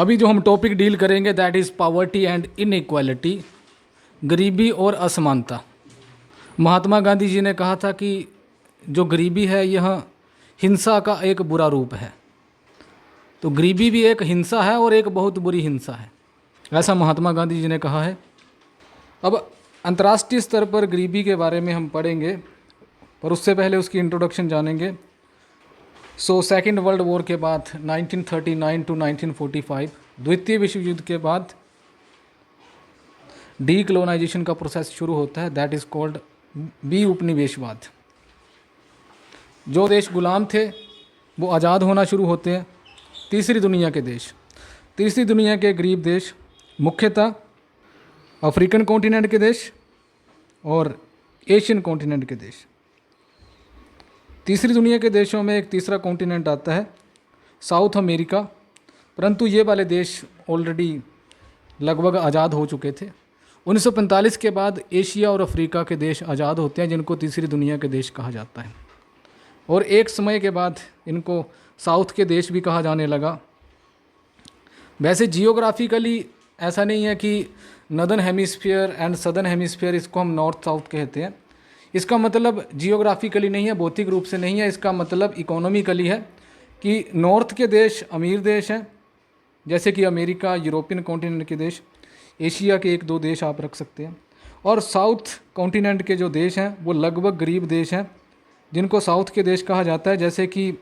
अभी जो हम टॉपिक डील करेंगे that is poverty and inequality, गरीबी और असमानता। महात्मा गांधी जी ने कहा था कि जो गरीबी है यह हिंसा का एक बुरा रूप है। तो गरीबी भी एक हिंसा है और एक बहुत बुरी हिंसा है, ऐसा महात्मा गांधी जी ने कहा है। अब अंतर्राष्ट्रीय स्तर पर गरीबी के बारे में हम पढ़ेंगे, पर उससे पहले उसकी इंट्रोडक्शन जानेंगे। सेकेंड वर्ल्ड वॉर के बाद 1939 टू 1945, द्वितीय विश्व युद्ध के बाद डीकोलोनाइजेशन का प्रोसेस शुरू होता है, दैट इज़ कॉल्ड बी उपनिवेशवाद। जो देश गुलाम थे वो आज़ाद होना शुरू होते हैं। तीसरी दुनिया के गरीब देश मुख्यतः अफ्रीकन कॉन्टिनेंट के देश और एशियन कॉन्टिनेंट के देश। तीसरी दुनिया के देशों में एक तीसरा कॉन्टिनेंट आता है साउथ अमेरिका, परंतु ये वाले देश ऑलरेडी लगभग आज़ाद हो चुके थे। 1945 के बाद एशिया और अफ्रीका के देश आज़ाद होते हैं, जिनको तीसरी दुनिया के देश कहा जाता है। और एक समय के बाद इनको साउथ के देश भी कहा जाने लगा। वैसे जियोग्राफिकली ऐसा नहीं है कि northern hemisphere and southern hemisphere, इसको हम नॉर्थ साउथ कहते हैं। इसका मतलब जियोग्राफिकली नहीं है, भौतिक रूप से नहीं है, इसका मतलब इकोनॉमिकली है कि नॉर्थ के देश अमीर देश हैं, जैसे कि अमेरिका, यूरोपियन कॉन्टिनेंट के देश, एशिया के एक दो देश आप रख सकते हैं। और साउथ कॉन्टिनेंट के जो देश हैं वो लगभग गरीब देश हैं, जिनको साउथ के देश कहा जाता है, जैसे कि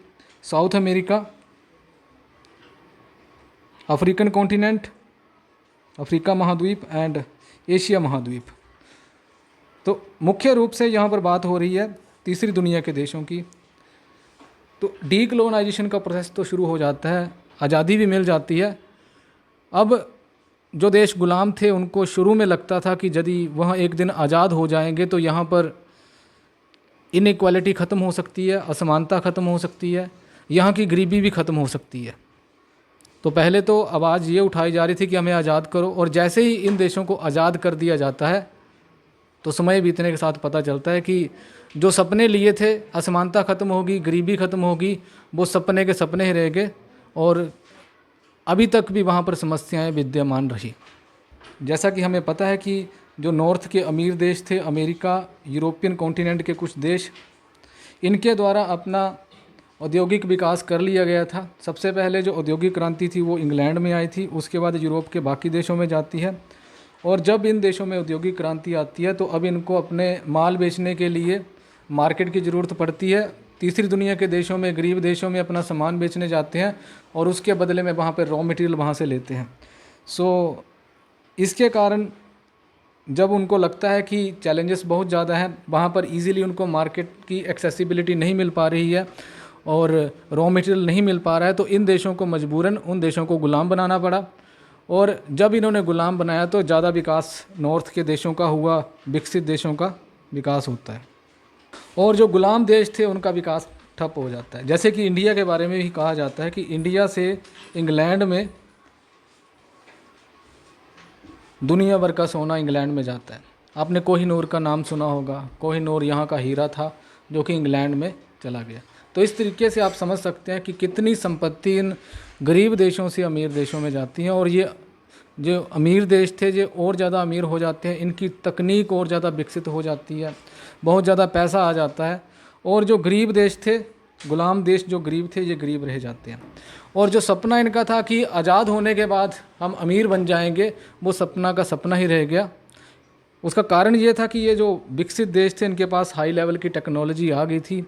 south America, African continent, Africa महाद्वीप एंड एशिया महाद्वीप। तो मुख्य रूप से यहाँ पर बात हो रही है तीसरी दुनिया के देशों की। तो डीकोलोनाइजेशन का प्रोसेस तो शुरू हो जाता है, आज़ादी भी मिल जाती है। अब जो देश गुलाम थे उनको शुरू में लगता था कि यदि वह एक दिन आज़ाद हो जाएंगे तो यहाँ पर इनइक्वालिटी ख़त्म हो सकती है, असमानता ख़त्म हो सकती है, यहाँ की गरीबी भी ख़त्म हो सकती है। तो पहले तो आवाज़ ये उठाई जा रही थी कि हमें आज़ाद करो, और जैसे ही इन देशों को आज़ाद कर दिया जाता है तो समय बीतने के साथ पता चलता है कि जो सपने लिए थे, असमानता ख़त्म होगी, गरीबी ख़त्म होगी, वो सपने के सपने ही रह गए और अभी तक भी वहाँ पर समस्याएं विद्यमान रही। जैसा कि हमें पता है कि जो नॉर्थ के अमीर देश थे, अमेरिका, यूरोपियन कॉन्टिनेंट के कुछ देश, इनके द्वारा अपना औद्योगिक विकास कर लिया गया था। सबसे पहले जो औद्योगिक क्रांति थी वो इंग्लैंड में आई थी, उसके बाद यूरोप के बाकी देशों में जाती है। और जब इन देशों में औद्योगिक क्रांति आती है तो अब इनको अपने माल बेचने के लिए मार्केट की ज़रूरत पड़ती है। तीसरी दुनिया के देशों में, गरीब देशों में अपना सामान बेचने जाते हैं और उसके बदले में वहाँ पर रॉ मटेरियल वहाँ से लेते हैं। इसके कारण जब उनको लगता है कि चैलेंजेस बहुत ज़्यादा हैं, वहाँ पर इजीली उनको मार्केट की एक्सेसिबिलिटी नहीं मिल पा रही है और रॉ मटेरियल नहीं मिल पा रहा है, तो इन देशों को मजबूरन उन देशों को गुलाम बनाना पड़ा। और जब इन्होंने गुलाम बनाया तो ज़्यादा विकास नॉर्थ के देशों का हुआ, विकसित देशों का विकास होता है, और जो गुलाम देश थे उनका विकास ठप हो जाता है। जैसे कि इंडिया के बारे में भी कहा जाता है कि इंडिया से इंग्लैंड में दुनिया भर का सोना इंग्लैंड में जाता है। आपने कोहिनूर का नाम सुना होगा, कोहिनूर यहाँ का हीरा था जो कि इंग्लैंड में चला गया। तो इस तरीके से आप समझ सकते हैं कि कितनी संपत्ति इन गरीब देशों से अमीर देशों में जाती हैं, और ये जो अमीर देश थे ये और ज़्यादा अमीर हो जाते हैं, इनकी तकनीक और ज़्यादा विकसित हो जाती है, बहुत ज़्यादा पैसा आ जाता है, और जो गरीब देश थे, गुलाम देश जो गरीब थे, ये गरीब रह जाते हैं। और जो सपना इनका था कि आज़ाद होने के बाद हम अमीर बन जाएंगे, वो सपना का सपना ही रह गया। उसका कारण ये था कि ये जो विकसित देश थे इनके पास हाई लेवल की टेक्नोलॉजी आ गई थी।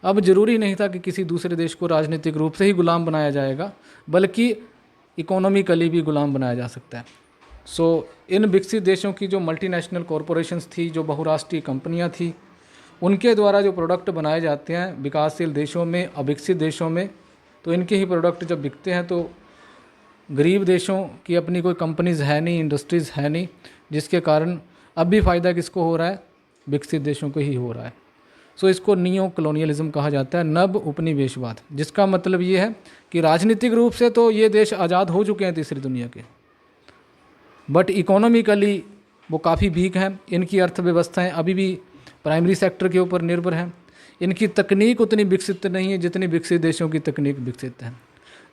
अब ज़रूरी नहीं था कि किसी दूसरे देश को राजनीतिक रूप से ही गुलाम बनाया जाएगा, बल्कि इकोनॉमिकली भी गुलाम बनाया जा सकता है। इन विकसित देशों की जो मल्टीनेशनल कॉरपोरेशंस थी, जो बहुराष्ट्रीय कंपनियां थी, उनके द्वारा जो प्रोडक्ट बनाए जाते हैं विकासशील देशों में, अविकसित देशों में, तो इनके ही प्रोडक्ट जब बिकते हैं तो गरीब देशों की अपनी कोई कंपनीज़ है नहीं, इंडस्ट्रीज़ है नहीं, जिसके कारण अब भी फ़ायदा किसको हो रहा है, विकसित देशों को ही हो रहा है। इसको नियो कॉलोनियलिज्म कहा जाता है, नव उपनिवेशवाद, जिसका मतलब ये है कि राजनीतिक रूप से तो ये देश आज़ाद हो चुके हैं तीसरी दुनिया के, बट इकोनॉमिकली वो काफ़ी वीक हैं। इनकी अर्थव्यवस्थाएं अभी भी प्राइमरी सेक्टर के ऊपर निर्भर हैं। इनकी तकनीक उतनी विकसित नहीं है जितनी विकसित देशों की तकनीक विकसित है।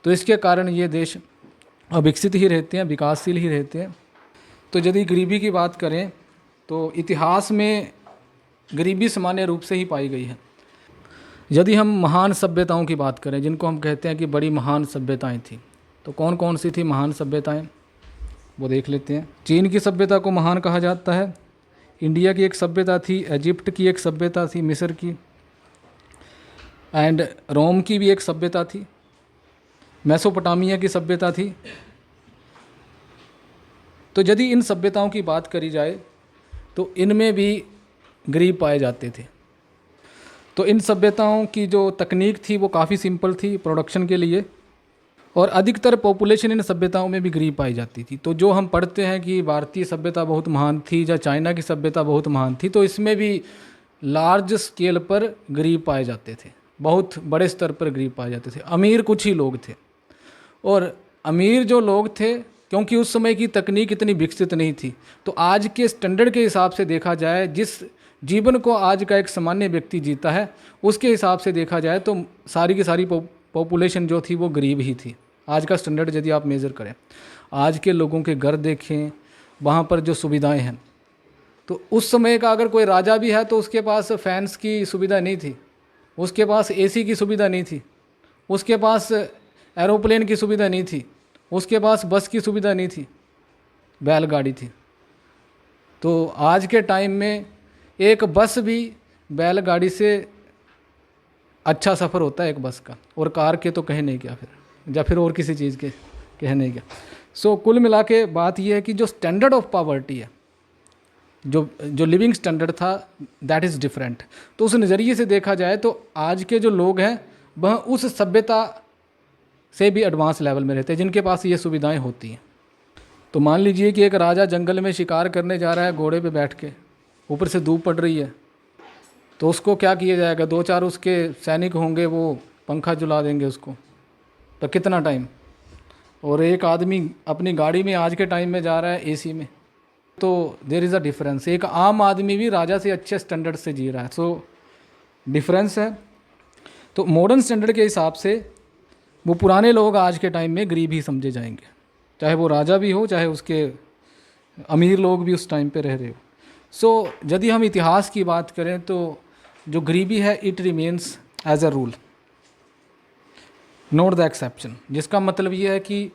तो इसके कारण ये देश विकसित ही रहते हैं, विकासशील ही रहते हैं। तो यदि गरीबी की बात करें तो इतिहास में गरीबी सामान्य रूप से ही पाई गई है। यदि हम महान सभ्यताओं की बात करें, जिनको हम कहते हैं कि बड़ी महान सभ्यताएं थी, तो कौन कौन सी थी महान सभ्यताएं, वो देख लेते हैं। चीन की सभ्यता को महान कहा जाता है। इंडिया की एक सभ्यता थी, इजिप्ट की एक सभ्यता थी, मिस्र की, एंड रोम की भी एक सभ्यता थी, मेसोपोटामिया की सभ्यता थी। तो यदि इन सभ्यताओं की बात करी जाए तो इनमें भी गरीब पाए जाते थे। तो इन सभ्यताओं की जो तकनीक थी वो काफ़ी सिंपल थी प्रोडक्शन के लिए, और अधिकतर पॉपुलेशन इन सभ्यताओं में भी गरीब पाई जाती थी। तो जो हम पढ़ते हैं कि भारतीय सभ्यता बहुत महान थी या चाइना की सभ्यता बहुत महान थी, तो इसमें भी लार्ज स्केल पर गरीब पाए जाते थे, बहुत बड़े स्तर पर गरीब पाए जाते थे। अमीर कुछ ही लोग थे, और अमीर जो लोग थे, क्योंकि उस समय की तकनीक इतनी विकसित नहीं थी, तो आज के स्टैंडर्ड के हिसाब से देखा जाए, जिस जीवन को आज का एक सामान्य व्यक्ति जीता है, उसके हिसाब से देखा जाए तो सारी की सारी पॉपुलेशन जो थी वो गरीब ही थी। आज का स्टैंडर्ड यदि आप मेज़र करें, आज के लोगों के घर देखें, वहाँ पर जो सुविधाएं हैं, तो उस समय का अगर कोई राजा भी है तो उसके पास फैंस की सुविधा नहीं थी, उसके पास एसी की सुविधा नहीं थी, उसके पास एरोप्लेन की सुविधा नहीं थी, उसके पास बस की सुविधा नहीं थी, बैलगाड़ी थी। तो आज के टाइम में एक बस भी बैलगाड़ी से अच्छा सफ़र होता है एक बस का, और कार के तो कहे नहीं क्या फिर, या फिर और किसी चीज़ के कहे नहीं क्या। सो कुल मिला के बात यह है कि जो स्टैंडर्ड ऑफ पॉवर्टी है, जो लिविंग स्टैंडर्ड था, दैट इज़ डिफरेंट। तो उस नज़रिए से देखा जाए तो आज के जो लोग हैं वह उस सभ्यता से भी एडवांस लेवल में रहते हैं जिनके पास ये सुविधाएं होती हैं। तो मान लीजिए कि एक राजा जंगल में शिकार करने जा रहा है घोड़े पे बैठ के, ऊपर से धूप पड़ रही है, तो उसको क्या किया जाएगा, 2-4 उसके सैनिक होंगे, वो पंखा जला देंगे उसको, तो कितना टाइम। और एक आदमी अपनी गाड़ी में आज के टाइम में जा रहा है एसी में, तो देयर इज़ अ डिफरेंस। एक आम आदमी भी राजा से अच्छे स्टैंडर्ड से जी रहा है, सो डिफरेंस है। तो मॉडर्न स्टैंडर्ड के हिसाब से वो पुराने लोग आज के टाइम में गरीब ही समझे जाएंगे, चाहे वो राजा भी हो, चाहे उसके अमीर लोग भी उस टाइम पे रह रहे हो। सो यदि हम इतिहास की बात करें तो जो गरीबी है, it remains as a rule, not the exception, जिसका मतलब ये है कि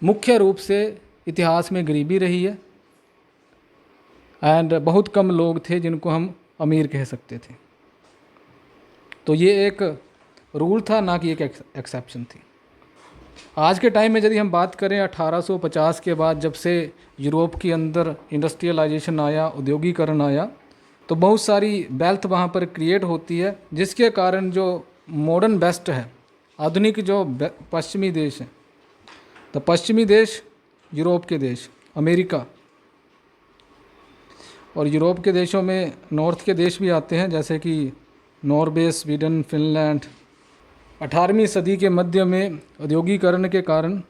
मुख्य रूप से इतिहास में गरीबी रही है, एंड बहुत कम लोग थे जिनको हम अमीर कह सकते थे। तो ये एक रूल था, ना कि एक एक्सेप्शन थी। आज के टाइम में यदि हम बात करें 1850 के बाद, जब से यूरोप के अंदर इंडस्ट्रियलाइजेशन आया, उद्योगीकरण आया, तो बहुत सारी वेल्थ वहाँ पर क्रिएट होती है, जिसके कारण जो मॉडर्न वेस्ट है, आधुनिक जो पश्चिमी देश हैं, तो पश्चिमी देश, यूरोप के देश, अमेरिका, और यूरोप के देशों में नॉर्थ के देश भी आते हैं, जैसे कि नॉर्वे, स्वीडन, फिनलैंड। 18वीं सदी के मध्य में औद्योगिकरण के कारण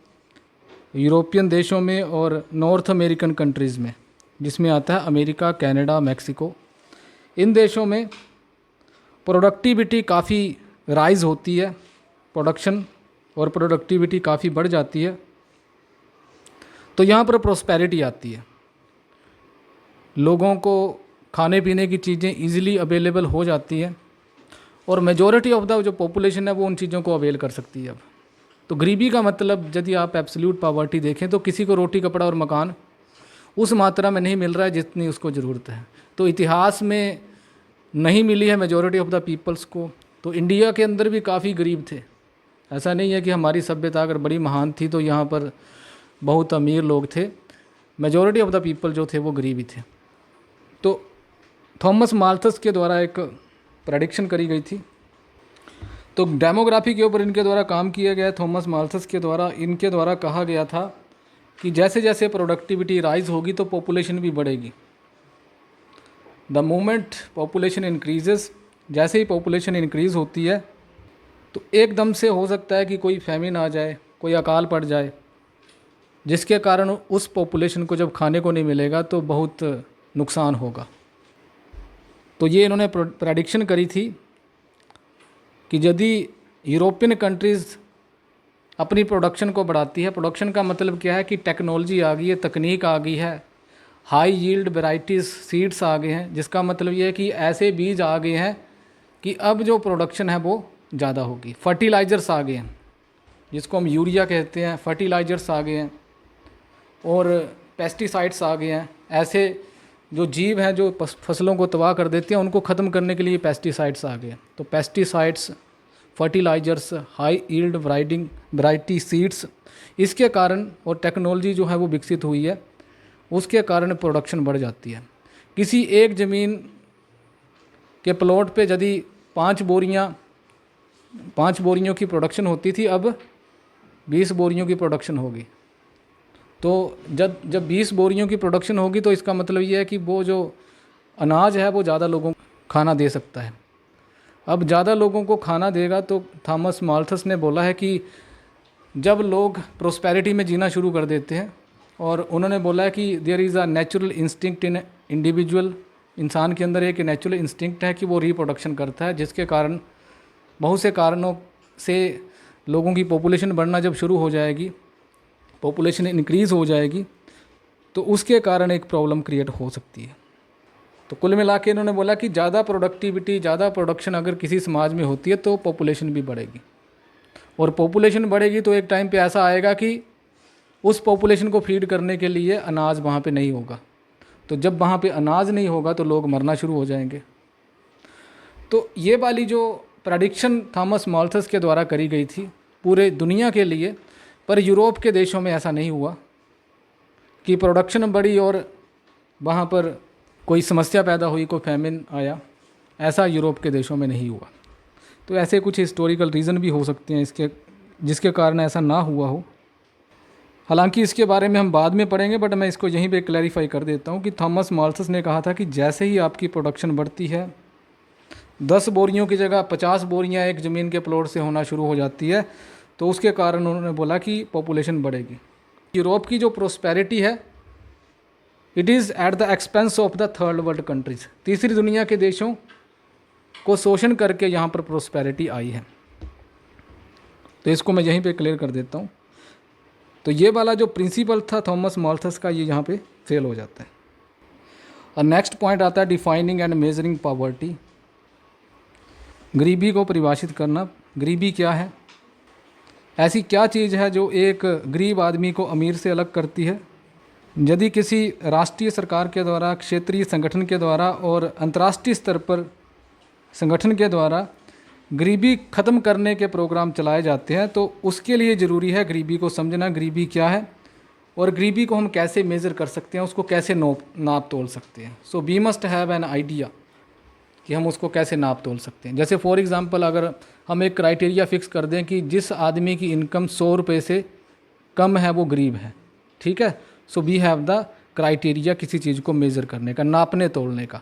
यूरोपियन देशों में और नॉर्थ अमेरिकन कंट्रीज़ में, जिसमें आता है अमेरिका, कनाडा, मैक्सिको, इन देशों में प्रोडक्टिविटी काफ़ी राइज होती है, प्रोडक्शन और प्रोडक्टिविटी काफ़ी बढ़ जाती है। तो यहाँ पर प्रोस्पेरिटी आती है, लोगों को खाने पीने की चीज़ें ईजिली अवेलेबल हो जाती हैं, और मेजॉरिटी ऑफ द जो पॉपुलेशन है वो उन चीज़ों को अवेल कर सकती है। अब तो गरीबी का मतलब, यदि आप एब्सोल्यूट पॉवर्टी देखें, तो किसी को रोटी, कपड़ा और मकान उस मात्रा में नहीं मिल रहा है जितनी उसको ज़रूरत है। तो इतिहास में नहीं मिली है मेजॉरिटी ऑफ द पीपल्स को। तो इंडिया के अंदर भी काफ़ी गरीब थे, ऐसा नहीं है कि हमारी सभ्यता अगर बड़ी महान थी तो यहाँ पर बहुत अमीर लोग थे, मेजॉरिटी ऑफ द पीपल जो थे वो गरीब ही थे। तो थॉमस माल्थस के द्वारा एक प्रेडिक्शन करी गई थी, तो डेमोग्राफी के ऊपर इनके द्वारा काम किया गया। थॉमस माल्थस के द्वारा, इनके द्वारा कहा गया था कि जैसे जैसे प्रोडक्टिविटी राइज होगी तो पॉपुलेशन भी बढ़ेगी। द मोमेंट पॉपुलेशन इंक्रीजेस, जैसे ही पॉपुलेशन इंक्रीज़ होती है तो एकदम से हो सकता है कि कोई फैमिन आ जाए, कोई अकाल पड़ जाए, जिसके कारण उस पॉपुलेशन को जब खाने को नहीं मिलेगा तो बहुत नुकसान होगा। तो ये इन्होंने प्रेडिक्शन करी थी कि यदि यूरोपियन कंट्रीज़ अपनी प्रोडक्शन को बढ़ाती है। प्रोडक्शन का मतलब क्या है कि टेक्नोलॉजी आ गई है, तकनीक आ गई है, हाई यील्ड वैराइटीज़ सीड्स आ गए हैं, जिसका मतलब ये है कि ऐसे बीज आ गए हैं कि अब जो प्रोडक्शन है वो ज़्यादा होगी। फर्टिलाइज़र्स आ गए हैं, जिसको हम यूरिया कहते हैं, फर्टिलाइज़र्स आ गए हैं, और पेस्टिसाइड्स आ गए हैं। ऐसे जो जीव हैं जो फसलों को तबाह कर देते हैं, उनको ख़त्म करने के लिए पेस्टिसाइड्स आ गए हैं। तो pesticides, fertilizers, high yield variety seeds, इसके कारण, और टेक्नोलॉजी जो है वो विकसित हुई है, उसके कारण प्रोडक्शन बढ़ जाती है। किसी एक ज़मीन के प्लॉट पे यदि 5 बोरियों की प्रोडक्शन होती थी, अब 20 बोरियों की प्रोडक्शन होगी। तो जब 20 बोरियों की प्रोडक्शन होगी तो इसका मतलब ये है कि वो जो अनाज है वो ज़्यादा लोगों को खाना दे सकता है। अब ज़्यादा लोगों को खाना देगा तो थॉमस माल्थस ने बोला है कि जब लोग प्रोस्पेरिटी में जीना शुरू कर देते हैं, और उन्होंने बोला है कि there is a natural instinct in individual, इंसान के अंदर एक नेचुरल इंस्टिंक्ट है कि वो रिप्रोडक्शन करता है, जिसके कारण बहुत से कारणों से लोगों की पॉपुलेशन बढ़ना जब शुरू हो जाएगी, पॉपुलेशन इंक्रीज़ हो जाएगी, तो उसके कारण एक प्रॉब्लम क्रिएट हो सकती है। तो कुल मिला के इन्होंने बोला कि ज़्यादा प्रोडक्टिविटी, ज़्यादा प्रोडक्शन अगर किसी समाज में होती है तो पॉपुलेशन भी बढ़ेगी, और पॉपुलेशन बढ़ेगी तो एक टाइम पे ऐसा आएगा कि उस पॉपुलेशन को फीड करने के लिए अनाज वहाँ पे नहीं होगा। तो जब वहाँ पे अनाज नहीं होगा तो लोग मरना शुरू हो जाएंगे। तो ये वाली जो प्रेडिक्शन थॉमस माल्थस के द्वारा करी गई थी पूरे दुनिया के लिए, पर यूरोप के देशों में ऐसा नहीं हुआ कि प्रोडक्शन बढ़ी और वहाँ पर कोई समस्या पैदा हुई, कोई फैमिन आया। ऐसा यूरोप के देशों में नहीं हुआ। तो ऐसे कुछ हिस्टोरिकल रीज़न भी हो सकते हैं इसके, जिसके कारण ऐसा ना हुआ हो। हालांकि इसके बारे में हम बाद में पढ़ेंगे, बट मैं इसको यहीं पे क्लैरिफाई कर देता हूँ कि थॉमस माल्थस ने कहा था कि जैसे ही आपकी प्रोडक्शन बढ़ती है, 10 बोरियों की जगह 50 बोरियाँ एक ज़मीन के प्लॉट से होना शुरू हो जाती है, तो उसके कारण उन्होंने बोला कि पॉपुलेशन बढ़ेगी। यूरोप की जो प्रोस्पेरिटी है, it is at the expense of the third world countries, तीसरी दुनिया के देशों को शोषण करके यहाँ पर प्रोस्पेरिटी आई है। तो इसको मैं यहीं पे क्लियर कर देता हूँ। तो ये वाला जो प्रिंसिपल था थॉमस माल्थस का, ये यहाँ पे फेल हो जाता है। और नेक्स्ट पॉइंट आता है डिफाइनिंग एंड मेजरिंग पॉवर्टी, गरीबी को परिभाषित करना। गरीबी क्या है? ऐसी क्या चीज़ है जो एक गरीब आदमी को अमीर से अलग करती है? यदि किसी राष्ट्रीय सरकार के द्वारा, क्षेत्रीय संगठन के द्वारा और अंतर्राष्ट्रीय स्तर पर संगठन के द्वारा गरीबी ख़त्म करने के प्रोग्राम चलाए जाते हैं, तो उसके लिए ज़रूरी है गरीबी को समझना, गरीबी क्या है और गरीबी को हम कैसे मेज़र कर सकते हैं, उसको कैसे नाप तोल सकते हैं। So we must have an idea कि हम उसको कैसे नाप तोल सकते हैं। जैसे फॉर एग्ज़ाम्पल, अगर हम एक क्राइटेरिया फ़िक्स कर दें कि जिस आदमी की इनकम 100 रुपये से कम है वो गरीब है, ठीक है। So we have the criteria किसी चीज़ को मेज़र करने का, नापने तोलने का।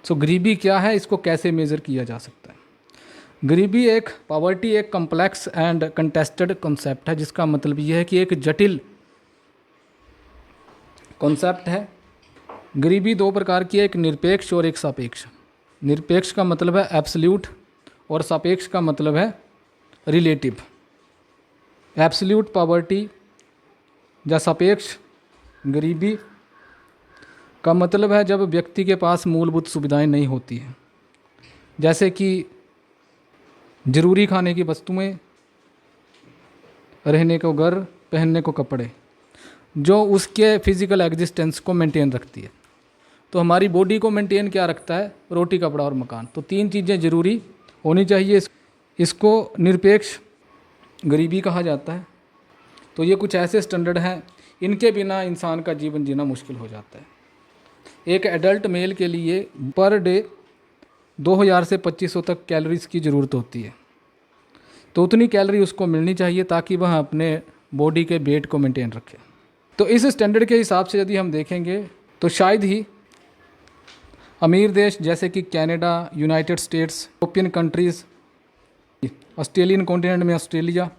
सो गरीबी क्या है, इसको कैसे मेज़र किया जा सकता है। गरीबी पॉवर्टी एक कॉम्प्लेक्स एंड कंटेस्टेड कॉन्सेप्ट है, जिसका मतलब ये है कि एक जटिल कॉन्सेप्ट है। गरीबी 2 प्रकार की है, एक निरपेक्ष और एक सापेक्ष। निरपेक्ष का मतलब है एब्सोल्यूट और सापेक्ष का मतलब है रिलेटिव। एब्सोल्यूट पॉवर्टी या सापेक्ष गरीबी का मतलब है जब व्यक्ति के पास मूलभूत सुविधाएं नहीं होती हैं, जैसे कि ज़रूरी खाने की वस्तुएं, रहने को घर, पहनने को कपड़े, जो उसके फिज़िकल एग्जिस्टेंस को मेंटेन रखती है। तो हमारी बॉडी को मेंटेन क्या रखता है? रोटी, कपड़ा और मकान। तो 3 चीज़ें ज़रूरी होनी चाहिए। इसको निरपेक्ष गरीबी कहा जाता है। तो ये कुछ ऐसे स्टैंडर्ड हैं, इनके बिना इंसान का जीवन जीना मुश्किल हो जाता है। एक एडल्ट मेल के लिए पर डे 2000 से 2500 तक कैलोरीज़ की ज़रूरत होती है। तो उतनी कैलोरी उसको मिलनी चाहिए ताकि वह अपने बॉडी के वेट को मेंटेन रखे। तो इस स्टैंडर्ड के हिसाब से यदि हम देखेंगे तो शायद ही अमीर देश जैसे कि Canada, United states, European countries, Australian continent में ऑस्ट्रेलिया,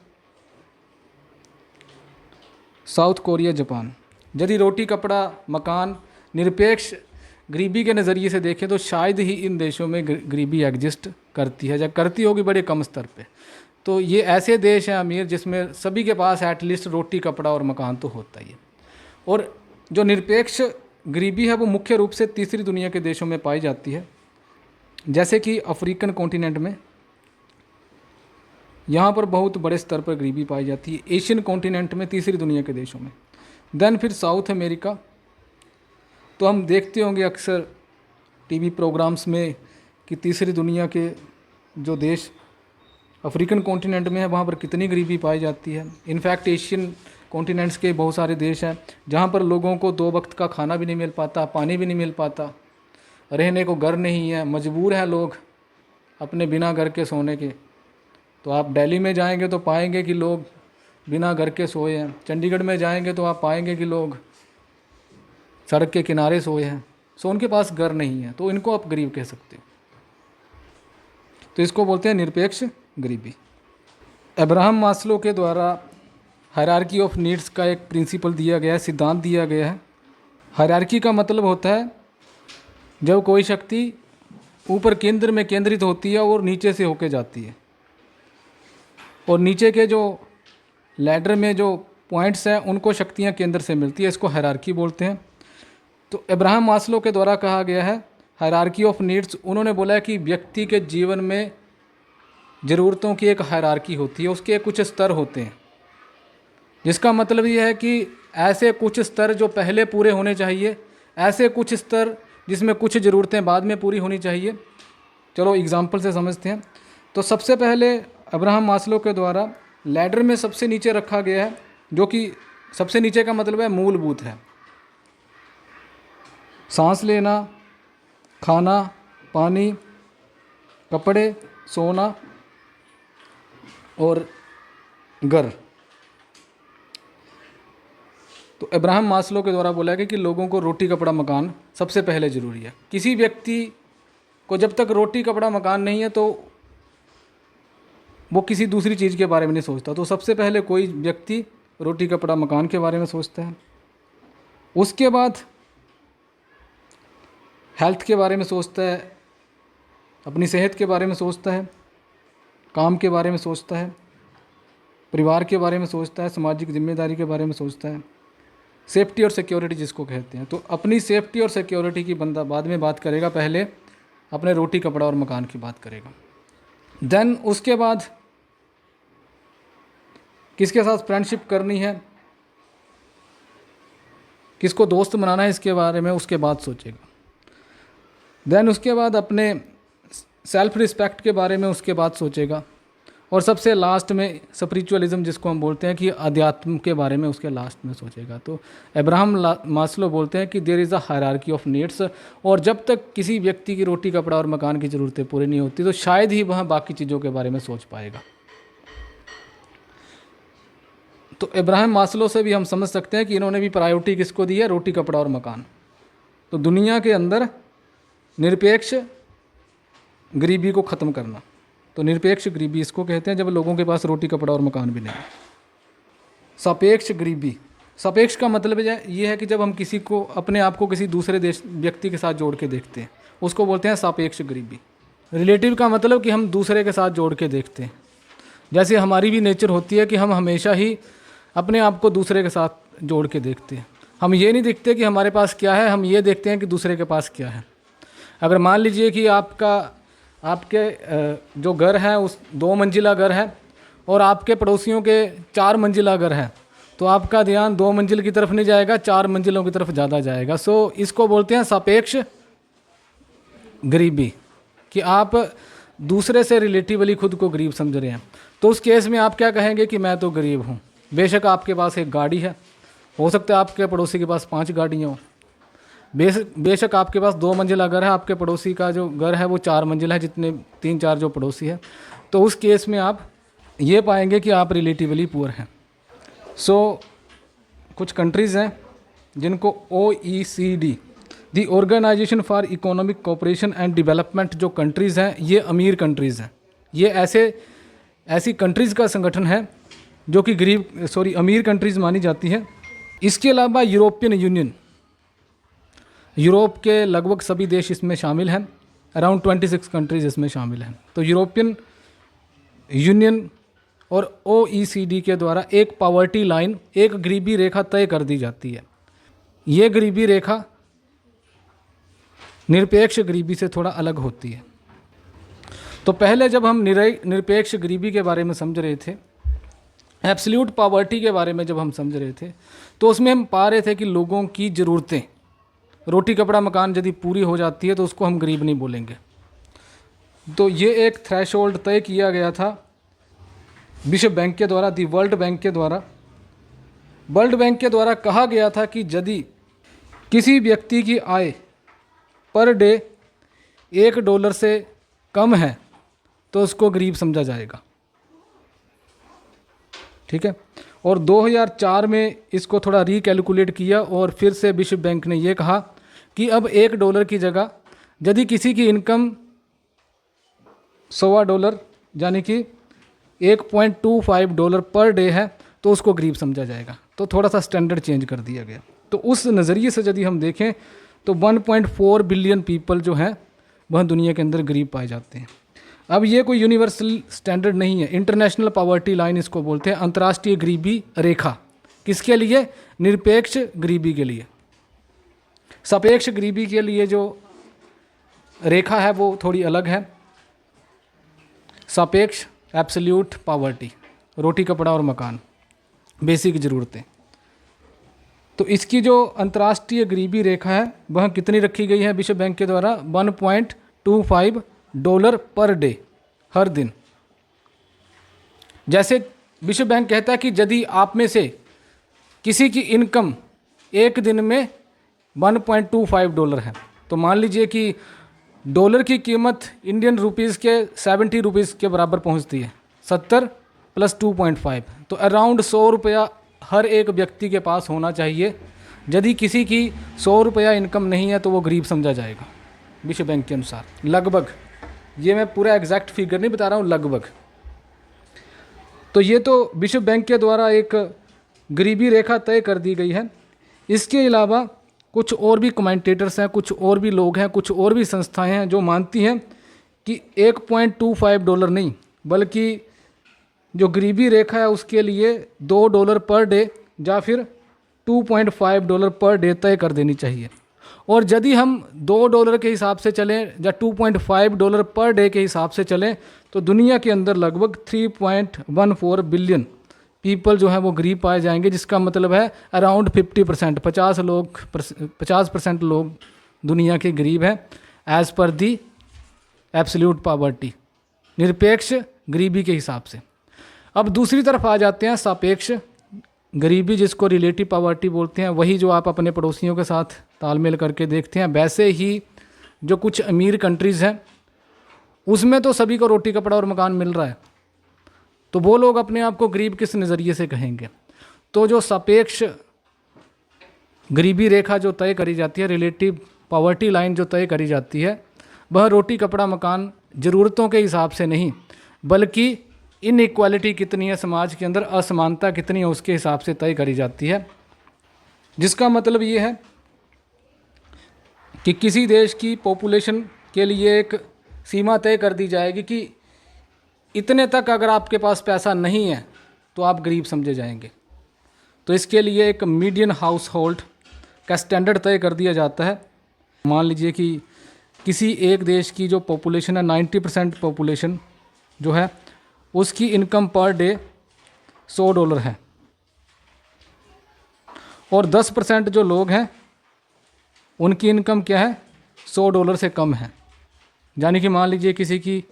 साउथ कोरिया, जापान, यदि रोटी, कपड़ा, मकान निरपेक्ष गरीबी के नज़रिए से देखें तो शायद ही इन देशों में गरीबी एग्जिस्ट करती है, या करती होगी बड़े कम स्तर पे। तो ये ऐसे देश हैं अमीर जिसमें सभी के पास एटलीस्ट रोटी कपड़ा और मकान तो होता ही है। और जो निरपेक्ष गरीबी है वो मुख्य रूप से तीसरी दुनिया के देशों में पाई जाती है, जैसे कि अफ्रीकन कॉन्टिनेंट में, यहाँ पर बहुत बड़े स्तर पर गरीबी पाई जाती है। एशियन कॉन्टिनेंट में, तीसरी दुनिया के देशों में। देन फिर साउथ अमेरिका, तो हम देखते होंगे अक्सर टीवी प्रोग्राम्स में कि तीसरी दुनिया के जो देश अफ्रीकन कॉन्टिनेंट में है वहाँ पर कितनी गरीबी पाई जाती है। इनफैक्ट एशियन कॉन्टिनेंट्स के बहुत सारे देश हैं जहाँ पर लोगों को 2 वक्त का खाना भी नहीं मिल पाता, पानी भी नहीं मिल पाता, रहने को घर नहीं है, मजबूर हैं लोग अपने बिना घर के सोने के। तो आप दिल्ली में जाएंगे तो पाएंगे कि लोग बिना घर के सोए हैं, चंडीगढ़ में जाएंगे तो आप पाएंगे कि लोग सड़क के किनारे सोए हैं, सो उनके पास घर नहीं है, तो इनको आप गरीब कह सकते हो। तो इसको बोलते हैं निरपेक्ष गरीबी। अब्राहम मास्लो के द्वारा हायरार्की ऑफ नीड्स का एक प्रिंसिपल दिया गया है, सिद्धांत दिया गया है। हायरार्की का मतलब होता है जब कोई शक्ति ऊपर केंद्र में केंद्रित होती है और नीचे से होके जाती है, और नीचे के जो लैडर में जो पॉइंट्स हैं उनको शक्तियाँ केंद्र से मिलती है, इसको हायरार्की बोलते हैं। तो अब्राहम मास्लो के द्वारा कहा गया है हायरार्की ऑफ नीड्स। उन्होंने बोला कि व्यक्ति के जीवन में ज़रूरतों की एक हायरार्की होती है, उसके कुछ स्तर होते हैं, जिसका मतलब ये है कि ऐसे कुछ स्तर जो पहले पूरे होने चाहिए, ऐसे कुछ स्तर जिसमें कुछ ज़रूरतें बाद में पूरी होनी चाहिए। चलो एग्जाम्पल से समझते हैं। तो सबसे पहले अब्राहम मास्लो के द्वारा लैडर में सबसे नीचे रखा गया है, जो कि सबसे नीचे का मतलब है मूलभूत है, सांस लेना, खाना, पानी, कपड़े, सोना और घर। तो अब्राहम मास्लो के द्वारा बोला गया कि लोगों को रोटी कपड़ा मकान सबसे पहले ज़रूरी है। किसी व्यक्ति को जब तक रोटी कपड़ा मकान नहीं है तो वो किसी दूसरी चीज़ के बारे में नहीं सोचता। तो सबसे पहले कोई व्यक्ति रोटी कपड़ा मकान के बारे में सोचता है, उसके बाद हेल्थ के बारे में सोचता है, अपनी सेहत के बारे में सोचता है, काम के बारे में सोचता है, परिवार के बारे में सोचता है, सामाजिक जिम्मेदारी के बारे में सोचता है, सेफ्टी और सिक्योरिटी जिसको कहते हैं। तो अपनी सेफ्टी और सिक्योरिटी की बंदा बाद में बात करेगा, पहले अपने रोटी कपड़ा और मकान की बात करेगा। देन उसके बाद किसके साथ फ्रेंडशिप करनी है, किसको दोस्त बनाना है, इसके बारे में उसके बाद सोचेगा। देन उसके बाद अपने सेल्फ रिस्पेक्ट के बारे में उसके बाद सोचेगा, और सबसे लास्ट में स्पिरिचुअलिज्म जिसको हम बोलते हैं कि अध्यात्म के बारे में उसके लास्ट में सोचेगा। तो अब्राहम मास्लो बोलते हैं कि there is a hierarchy of needs, और जब तक किसी व्यक्ति की रोटी कपड़ा और मकान की ज़रूरतें पूरी नहीं होती तो शायद ही वह बाकी चीज़ों के बारे में सोच पाएगा। तो अब्राहम मास्लो से भी हम समझ सकते हैं कि इन्होंने भी प्रायोरिटी किसको दी है, रोटी कपड़ा और मकान। तो दुनिया के अंदर निरपेक्ष गरीबी को ख़त्म करना, तो निरपेक्ष गरीबी इसको कहते हैं जब लोगों के पास रोटी कपड़ा और मकान भी नहीं। सापेक्ष गरीबी, सापेक्ष का मतलब ये है कि जब हम किसी को, अपने आप को किसी दूसरे देश व्यक्ति के साथ जोड़ के देखते हैं, उसको बोलते हैं सापेक्ष गरीबी। रिलेटिव का मतलब कि हम दूसरे के साथ जोड़ के देखते हैं। जैसे हमारी भी नेचर होती है कि हम हमेशा ही अपने आप को दूसरे के साथ जोड़ के देखते हैं। हम ये नहीं देखते कि हमारे पास क्या है, हम ये देखते हैं कि दूसरे के पास क्या है। अगर मान लीजिए कि आपके जो घर है उस 2 मंजिला घर है और आपके पड़ोसियों के 4 मंजिला घर है, तो आपका ध्यान 2 मंजिल की तरफ नहीं जाएगा, 4 मंजिलों की तरफ ज़्यादा जाएगा। सो इसको बोलते हैं सापेक्ष गरीबी, कि आप दूसरे से रिलेटिवली खुद को गरीब समझ रहे हैं। तो उस केस में आप क्या कहेंगे कि मैं तो गरीब हूँ। बेशक आपके पास एक गाड़ी है, हो सकता है आपके पड़ोसी के पास 5 गाड़ियाँ हों। बेशक आपके पास 2 मंजिला घर है, आपके पड़ोसी का जो घर है वो 4 मंजिल है, जितने 3-4 जो पड़ोसी है। तो उस केस में आप ये पाएंगे कि आप रिलेटिवली पुअर हैं। सो कुछ कंट्रीज़ हैं जिनको OECD, the organisation for economic cooperation and development, जो कंट्रीज़ हैं ये अमीर कंट्रीज़ हैं। ये ऐसी कंट्रीज़ का संगठन है जो कि अमीर कंट्रीज़ मानी जाती है। इसके अलावा यूरोपियन यूनियन, यूरोप के लगभग सभी देश इसमें शामिल हैं, अराउंड 26 कंट्रीज़ इसमें शामिल हैं। तो यूरोपियन यूनियन और OECD के द्वारा एक पावर्टी लाइन, एक गरीबी रेखा तय कर दी जाती है। ये गरीबी रेखा निरपेक्ष गरीबी से थोड़ा अलग होती है। तो पहले जब हम निरपेक्ष गरीबी के बारे में समझ रहे थे, एब्सोल्यूट पॉवर्टी के बारे में जब हम समझ रहे थे, तो उसमें हम पा रहे थे कि लोगों की ज़रूरतें, रोटी कपड़ा मकान यदि पूरी हो जाती है तो उसको हम गरीब नहीं बोलेंगे। तो ये एक थ्रेशोल्ड तय किया गया था विश्व बैंक के द्वारा, वर्ल्ड बैंक के द्वारा। वर्ल्ड बैंक के द्वारा कहा गया था कि यदि किसी व्यक्ति की आय पर डे $1 से कम है तो उसको गरीब समझा जाएगा। ठीक है। और 2004 में इसको थोड़ा रिकैलकुलेट किया और फिर से विश्व बैंक ने ये कहा कि अब $1 की जगह यदि किसी की इनकम $1.25 यानी कि $1.25 पर डे है तो उसको गरीब समझा जाएगा। तो थोड़ा सा स्टैंडर्ड चेंज कर दिया गया। तो उस नज़रिए से यदि हम देखें तो 1.4 बिलियन पीपल जो हैं वह दुनिया के अंदर गरीब पाए जाते हैं। अब ये कोई यूनिवर्सल स्टैंडर्ड नहीं है, इंटरनेशनल पॉवर्टी लाइन इसको बोलते हैं, अंतर्राष्ट्रीय गरीबी रेखा। किसके लिए? निरपेक्ष गरीबी के लिए। सापेक्ष गरीबी के लिए जो रेखा है वो थोड़ी अलग है। सापेक्ष एब्सोल्यूट पॉवर्टी, रोटी कपड़ा और मकान, बेसिक ज़रूरतें। तो इसकी जो अंतर्राष्ट्रीय गरीबी रेखा है वह कितनी रखी गई है विश्व बैंक के द्वारा? $1.25 पर डे, हर दिन। जैसे विश्व बैंक कहता है कि यदि आप में से किसी की इनकम एक दिन में $1.25 है, तो मान लीजिए कि डॉलर की कीमत इंडियन रुपीज़ के 70 रुपीज़ के बराबर पहुंचती है, 70 + 2.5, तो अराउंड ₹100 हर एक व्यक्ति के पास होना चाहिए। यदि किसी की ₹100 इनकम नहीं है तो वो गरीब समझा जाएगा विश्व बैंक के अनुसार, लगभग। ये मैं पूरा एग्जैक्ट फिगर नहीं बता रहा हूँ, लगभग। तो ये तो विश्व बैंक के द्वारा एक गरीबी रेखा तय कर दी गई है। इसके अलावा कुछ और भी कमेंटेटर्स हैं, कुछ और भी लोग हैं, कुछ और भी संस्थाएं हैं जो मानती हैं कि $1.25 नहीं, बल्कि जो गरीबी रेखा है उसके लिए $2 पर डे या फिर $2.5 पर डे तय कर देनी चाहिए। और यदि हम $2 के हिसाब से चलें या $2.5 पर डे के हिसाब से चलें तो दुनिया के अंदर लगभग 3.14 बिलियन पीपल जो हैं वो गरीब पाए जाएंगे, जिसका मतलब है अराउंड 50%, 50% लोग दुनिया के गरीब हैं as per the absolute poverty, निरपेक्ष गरीबी के हिसाब से। अब दूसरी तरफ आ जाते हैं सापेक्ष गरीबी, जिसको रिलेटिव पॉवर्टी बोलते हैं। वही जो आप अपने पड़ोसियों के साथ तालमेल करके देखते हैं। वैसे ही जो कुछ अमीर कंट्रीज़ हैं उसमें तो सभी को रोटी कपड़ा और मकान मिल रहा है, तो वो लोग अपने आप को गरीब किस नज़रिए से कहेंगे? तो जो सापेक्ष गरीबी रेखा जो तय करी जाती है, रिलेटिव पॉवर्टी लाइन जो तय करी जाती है, वह रोटी कपड़ा मकान ज़रूरतों के हिसाब से नहीं, बल्कि इनइक्वालिटी कितनी है समाज के अंदर, असमानता कितनी है, उसके हिसाब से तय करी जाती है। जिसका मतलब ये है कि किसी देश की पॉपुलेशन के लिए एक सीमा तय कर दी जाएगी कि इतने तक अगर आपके पास पैसा नहीं है तो आप गरीब समझे जाएंगे। तो इसके लिए एक मीडियन हाउस होल्ड का स्टैंडर्ड तय कर दिया जाता है। मान लीजिए कि किसी एक देश की जो पॉपुलेशन है, 90% पॉपुलेशन जो है उसकी इनकम पर डे $100 है, और 10% जो लोग हैं उनकी इनकम क्या है? $100 से कम है। यानी कि मान लीजिए किसी की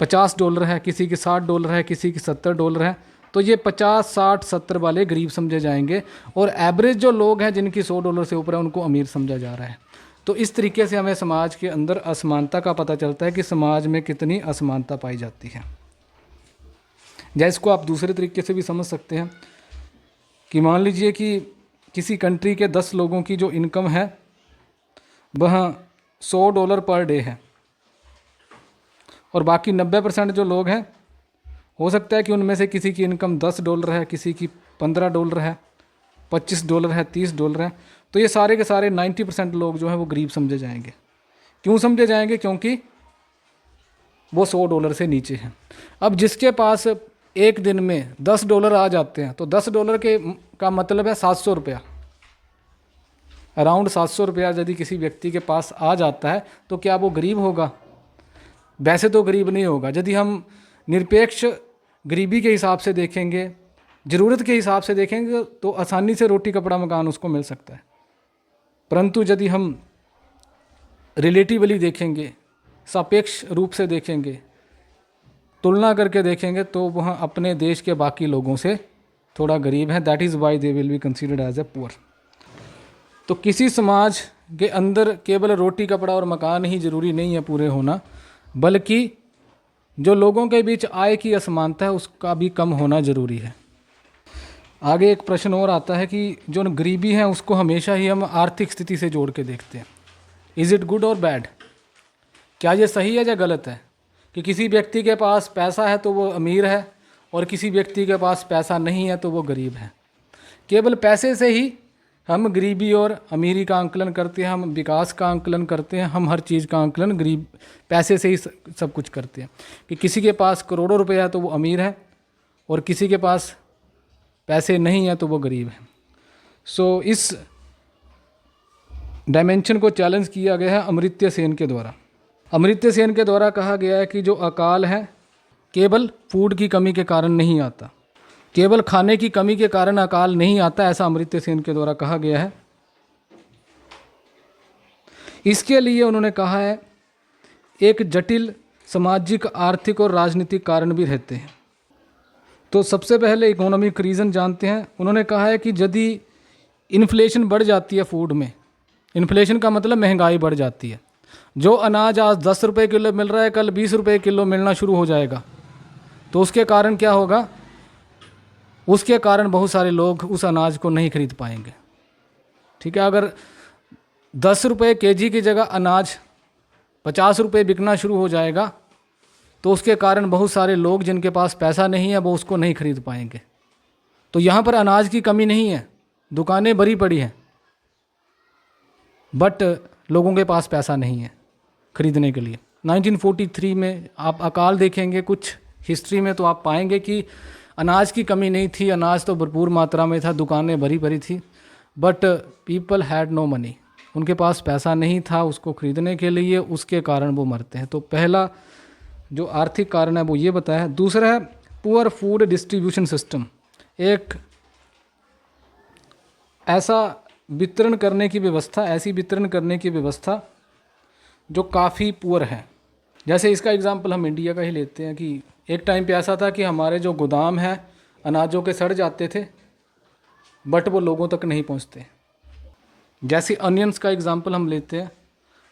$50 है, किसी की $60 है, किसी की $70 है, तो ये 50, 60, 70 वाले गरीब समझे जाएंगे, और एवरेज जो लोग हैं जिनकी $100 से ऊपर है उनको अमीर समझा जा रहा है। तो इस तरीके से हमें समाज के अंदर असमानता का पता चलता है कि समाज में कितनी असमानता पाई जाती है। या इसको आप दूसरे तरीके से भी समझ सकते हैं कि मान लीजिए कि किसी कंट्री के 10 लोगों की जो इनकम है वह $100 पर डे है, और बाकी 90% जो लोग हैं हो सकता है कि उनमें से किसी की इनकम $10 है, किसी की $15 है, $25 है, $30 है। तो ये सारे के सारे 90% लोग जो हैं वो गरीब समझे जाएंगे। क्यों समझे जाएंगे? क्योंकि वो $100 से नीचे हैं। अब जिसके पास एक दिन में $10 आ जाते हैं, तो $10 के का मतलब है 700 रुपया। अराउंड 700 रुपया यदि किसी व्यक्ति के पास आ जाता है तो क्या वो गरीब होगा? वैसे तो गरीब नहीं होगा। यदि हम निरपेक्ष गरीबी के हिसाब से देखेंगे, ज़रूरत के हिसाब से देखेंगे, तो आसानी से रोटी कपड़ा मकान उसको मिल सकता है। परंतु यदि हम रिलेटिवली देखेंगे, सापेक्ष रूप से देखेंगे, तुलना करके देखेंगे, तो वह अपने देश के बाकी लोगों से थोड़ा गरीब है। That is why they will be considered as a poor. तो किसी समाज के अंदर केवल रोटी कपड़ा और मकान ही ज़रूरी नहीं है पूरे होना, बल्कि जो लोगों के बीच आय की असमानता है उसका भी कम होना ज़रूरी है। आगे एक प्रश्न और आता है कि जो गरीबी है उसको हमेशा ही हम आर्थिक स्थिति से जोड़ के देखते हैं। इज़ इट गुड और बैड? क्या ये सही है या गलत है कि किसी व्यक्ति के पास पैसा है तो वो अमीर है और किसी व्यक्ति के पास पैसा नहीं है तो वो गरीब है? केवल पैसे से ही हम गरीबी और अमीरी का आंकलन करते हैं, हम विकास का आंकलन करते हैं, हम हर चीज़ का आंकलन गरीब पैसे से ही सब कुछ करते हैं कि किसी के पास करोड़ों रुपए है तो वो अमीर है और किसी के पास पैसे नहीं है तो वो गरीब है। सो इस डायमेंशन को चैलेंज किया गया है अमर्त्य सेन के द्वारा। अमर्त्य सेन के द्वारा कहा गया है कि जो अकाल है केवल फूड की कमी के कारण नहीं आता, केवल खाने की कमी के कारण अकाल नहीं आता, ऐसा अमर्त्य सेन के द्वारा कहा गया है। इसके लिए उन्होंने कहा है एक जटिल सामाजिक, आर्थिक और राजनीतिक कारण भी रहते हैं। तो सबसे पहले इकोनॉमिक रीज़न जानते हैं। उन्होंने कहा है कि यदि इन्फ्लेशन बढ़ जाती है फूड में, इन्फ्लेशन का मतलब महंगाई बढ़ जाती है, जो अनाज आज 10 रुपये किलो मिल रहा है कल 20 रुपये किलो मिलना शुरू हो जाएगा, तो उसके कारण क्या होगा? उसके कारण बहुत सारे लोग उस अनाज को नहीं खरीद पाएंगे। ठीक है, अगर 10 रुपये केजी की जगह अनाज 50 रुपये बिकना शुरू हो जाएगा तो उसके कारण बहुत सारे लोग जिनके पास पैसा नहीं है वो उसको नहीं खरीद पाएंगे। तो यहाँ पर अनाज की कमी नहीं है, दुकानें भरी पड़ी हैं, बट लोगों के पास पैसा नहीं है खरीदने के लिए। 1943 में आप अकाल देखेंगे कुछ हिस्ट्री में तो आप पाएंगे कि अनाज की कमी नहीं थी, अनाज तो भरपूर मात्रा में था, दुकानें भरी भरी थी, but people had no money, उनके पास पैसा नहीं था उसको खरीदने के लिए, उसके कारण वो मरते हैं। तो पहला जो आर्थिक कारण है वो ये बताया है। दूसरा है पुअर फूड डिस्ट्रीब्यूशन सिस्टम, एक ऐसा वितरण करने की व्यवस्था, ऐसी वितरण करने की व्यवस्था जो काफ़ी पुअर है। जैसे इसका एग्जांपल हम इंडिया का ही लेते हैं कि एक टाइम पे ऐसा था कि हमारे जो गोदाम हैं अनाजों के सड़ जाते थे बट वो लोगों तक नहीं पहुंचते। जैसे अनियंस का एग्जांपल हम लेते हैं,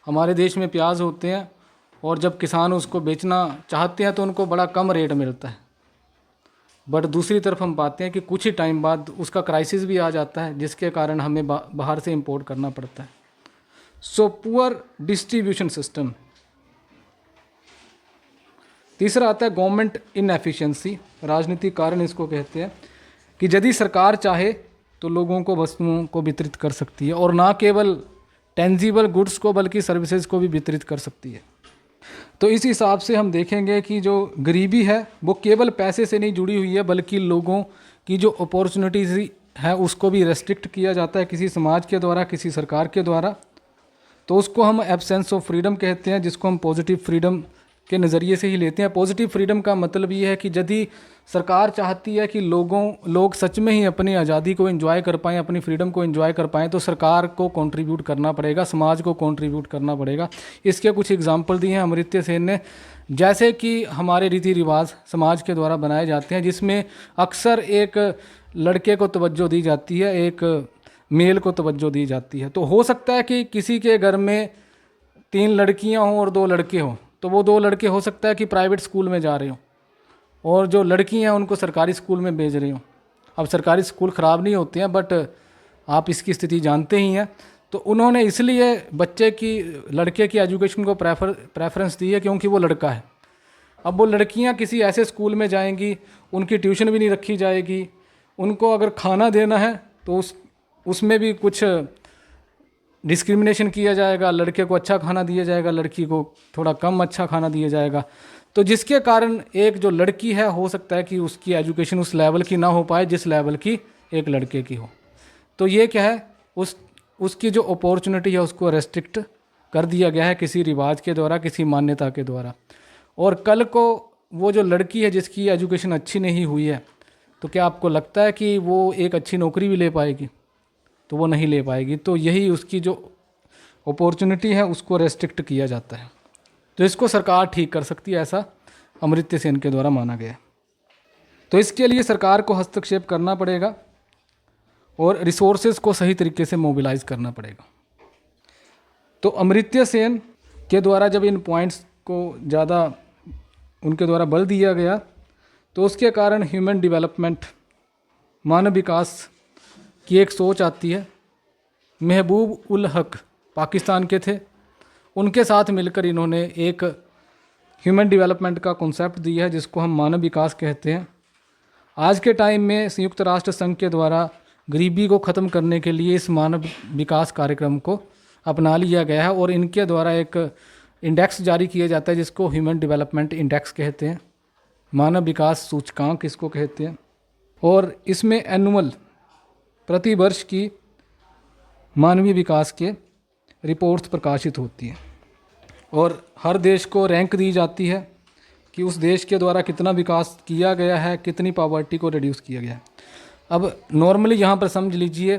हमारे देश में प्याज होते हैं और जब किसान उसको बेचना चाहते हैं तो उनको बड़ा कम रेट मिलता है, बट दूसरी तरफ हम पाते हैं कि कुछ ही टाइम बाद उसका क्राइसिस भी आ जाता है जिसके कारण हमें बाहर से इंपोर्ट करना पड़ता है। So poor distribution system. तीसरा आता है गवर्नमेंट इनएफिशिएंसी, राजनीतिक कारण इसको कहते हैं कि यदि सरकार चाहे तो लोगों को वस्तुओं को वितरित कर सकती है और ना केवल टेंजिबल गुड्स को बल्कि सर्विसेज को भी वितरित कर सकती है। तो इस हिसाब से हम देखेंगे कि जो गरीबी है वो केवल पैसे से नहीं जुड़ी हुई है बल्कि लोगों की जो अपॉर्चुनिटीज़ है उसको भी रेस्ट्रिक्ट किया जाता है किसी समाज के द्वारा, किसी सरकार के द्वारा। तो उसको हम एब्सेंस ऑफ फ्रीडम कहते हैं, जिसको हम पॉजिटिव फ्रीडम के नज़रिए से ही लेते हैं। पॉजिटिव फ्रीडम का मतलब ये है कि यदि सरकार चाहती है कि लोग सच में ही अपनी आज़ादी को एंजॉय कर पाएँ, अपनी फ्रीडम को एंजॉय कर पाएँ, तो सरकार को कंट्रीब्यूट करना पड़ेगा, समाज को कंट्रीब्यूट करना पड़ेगा। इसके कुछ एग्जांपल दिए हैं अमर्त्य सेन ने, जैसे कि हमारे रीति रिवाज समाज के द्वारा बनाए जाते हैं जिसमें अक्सर एक लड़के को तवज्जो दी जाती है, एक मेल को तवज्जो दी जाती है। तो हो सकता है कि किसी के घर में 3 लड़कियां हों और 2 लड़के हों, तो वो 2 लड़के हो सकता है कि प्राइवेट स्कूल में जा रहे हों और जो लड़की हैं उनको सरकारी स्कूल में भेज रहे हों। अब सरकारी स्कूल ख़राब नहीं होते हैं बट आप इसकी स्थिति जानते ही हैं। तो उन्होंने इसलिए लड़के की एजुकेशन को प्रेफरेंस दी है क्योंकि वो लड़का है। अब वो लड़कियां किसी ऐसे स्कूल में जाएंगी, उनकी ट्यूशन भी नहीं रखी जाएगी, उनको अगर खाना देना है तो उसमें भी कुछ डिस्क्रिमिनेशन किया जाएगा, लड़के को अच्छा खाना दिया जाएगा, लड़की को थोड़ा कम अच्छा खाना दिया जाएगा। तो जिसके कारण एक जो लड़की है हो सकता है कि उसकी एजुकेशन उस लेवल की ना हो पाए जिस लेवल की एक लड़के की हो। तो ये क्या है, उसकी जो अपॉर्चुनिटी है उसको रेस्ट्रिक्ट कर दिया गया है किसी रिवाज के द्वारा, किसी मान्यता के द्वारा। और कल को वो जो लड़की है जिसकी एजुकेशन अच्छी नहीं हुई है, तो क्या आपको लगता है कि वो एक अच्छी नौकरी भी ले पाएगी? तो वो नहीं ले पाएगी। तो यही उसकी जो अपॉर्चुनिटी है उसको रेस्ट्रिक्ट किया जाता है। तो इसको सरकार ठीक कर सकती है, ऐसा अमर्त्य सेन के द्वारा माना गया। तो इसके लिए सरकार को हस्तक्षेप करना पड़ेगा और रिसोर्सेज को सही तरीके से मोबिलाइज करना पड़ेगा। तो अमर्त्य सेन के द्वारा जब इन पॉइंट्स को ज़्यादा उनके द्वारा बल दिया गया, तो उसके कारण ह्यूमन डेवलपमेंट, मानव विकास की एक सोच आती है। महबूब उल हक पाकिस्तान के थे, उनके साथ मिलकर इन्होंने एक ह्यूमन डेवलपमेंट का कॉन्सेप्ट दिया है जिसको हम मानव विकास कहते हैं। आज के टाइम में संयुक्त राष्ट्र संघ के द्वारा गरीबी को ख़त्म करने के लिए इस मानव विकास कार्यक्रम को अपना लिया गया है और इनके द्वारा एक इंडेक्स जारी किया जाता है जिसको ह्यूमन डेवलपमेंट इंडेक्स कहते हैं, मानव विकास सूचकांक इसको कहते हैं। और इसमें एनुअल प्रति वर्ष की मानवीय विकास के रिपोर्ट्स प्रकाशित होती हैं और हर देश को रैंक दी जाती है कि उस देश के द्वारा कितना विकास किया गया है, कितनी पॉवर्टी को रिड्यूस किया गया है। अब नॉर्मली यहाँ पर समझ लीजिए,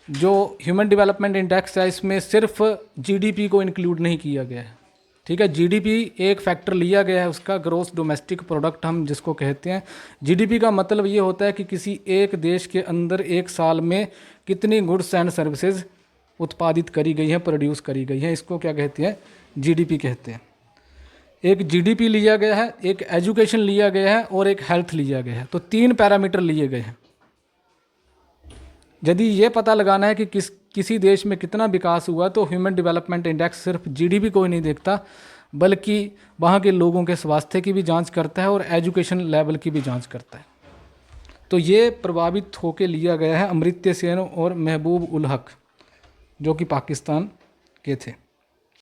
जो ह्यूमन डेवलपमेंट इंडेक्स है इसमें सिर्फ जीडीपी को इंक्लूड नहीं किया गया है, ठीक है। जीडीपी एक फैक्टर लिया गया है, उसका ग्रोस डोमेस्टिक प्रोडक्ट हम जिसको कहते हैं। जीडीपी का मतलब ये होता है कि किसी एक देश के अंदर एक साल में कितनी गुड्स एंड सर्विसेज उत्पादित करी गई हैं, प्रोड्यूस करी गई हैं, इसको क्या कहते हैं, जीडीपी कहते हैं। एक जीडीपी लिया गया है, एक एजुकेशन लिया गया है और एक हेल्थ लिया गया है। तो 3 पैरामीटर लिए गए हैं। यदि ये पता लगाना है कि किसी देश में कितना विकास हुआ, तो ह्यूमन डेवलपमेंट इंडेक्स सिर्फ जीडीपी को ही नहीं देखता, बल्कि वहाँ के लोगों के स्वास्थ्य की भी जांच करता है और एजुकेशन लेवल की भी जांच करता है। तो ये प्रभावित होकर लिया गया है अमर्त्य सेन और महबूब उल हक, जो कि पाकिस्तान के थे।